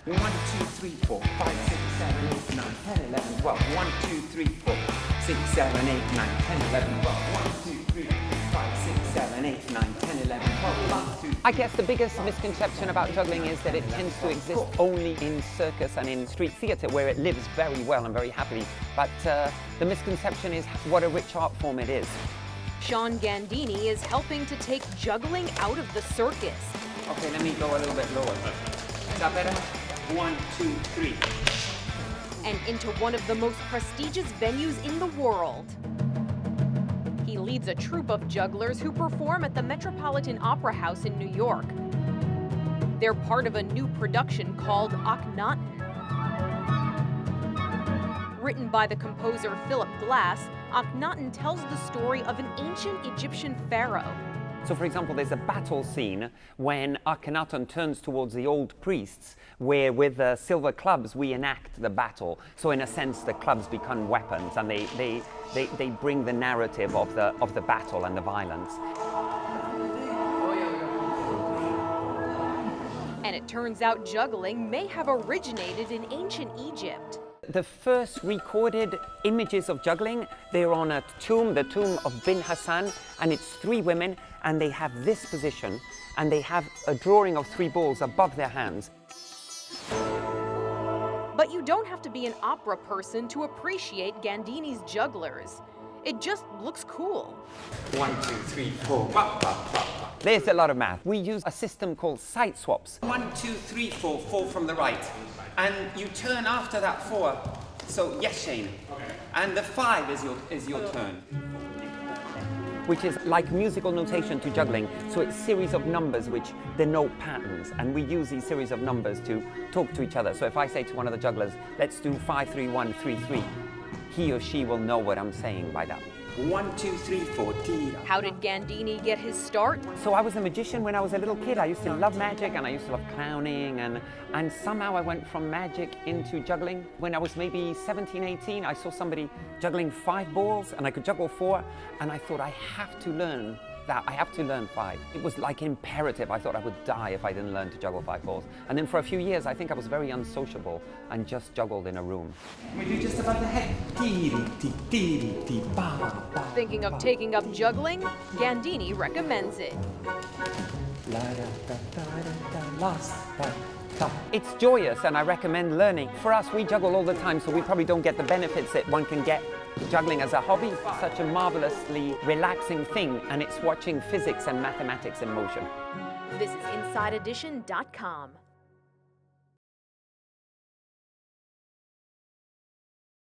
1, 2, 3, 4, 5, 6, 7, 8, 9, 10, 11, 12. 1, 2, 3, 4, 6, 7, 8, 9, 10, 11, 12. 1, 2, 3, 5, 6, 7, 8, 9, 10, 11, 12. 1, 2. I guess the biggest misconception about juggling is that it tends to exist only in circus and in street theatre, where it lives very well and very happily. But the misconception is what a rich art form it is. Sean Gandini is helping to take juggling out of the circus. Okay, let me go a little bit lower. Is that better? 1, 2, 3. And into one of the most prestigious venues in the world. He leads a troupe of jugglers who perform at the Metropolitan Opera House in New York. They're part of a new production called Akhnaten. Written by the composer Philip Glass, Akhnaten tells the story of an ancient Egyptian pharaoh. So, for example, there's a battle scene when Akhnaten turns towards the old priests, where with silver clubs we enact the battle. So, in a sense, the clubs become weapons, and they bring the narrative of the battle and the violence. And it turns out juggling may have originated in ancient Egypt. The first recorded images of juggling, they're on a tomb, the tomb of Bin Hassan, and it's 3 women, and they have this position, and they have a drawing of 3 balls above their hands. But you don't have to be an opera person to appreciate Gandini's jugglers. It just looks cool. 1, 2, 3, 4. Pop, pop, pop, pop. There's a lot of math. We use a system called side swaps. 1, 2, 3, 4. 4 from the right. And you turn after that 4. So, yes, Shane. And the 5 is your turn. Which is like musical notation to juggling. So it's series of numbers which denote patterns, and we use these series of numbers to talk to each other. So if I say to one of the jugglers, let's do 5, 3, 1, 3, 3, he or she will know what I'm saying by that. 1, 2, 3, 4. How did Gandini get his start? So I was a magician when I was a little kid. I used to love magic, and I used to love clowning, and somehow I went from magic into juggling. When I was maybe 17, 18, I saw somebody juggling 5 balls, and I could juggle 4, and I thought, I have to learn that. I have to learn 5. It was like imperative. I thought I would die if I didn't learn to juggle 5 balls. And then for a few years, I think I was very unsociable and just juggled in a room. We do just above the head. Thinking of taking up juggling? Gandini recommends it. It's joyous, and I recommend learning. For us, we juggle all the time, so we probably don't get the benefits that one can get juggling as a hobby. It's such a marvelously relaxing thing, and it's watching physics and mathematics in motion. This is InsideEdition.com.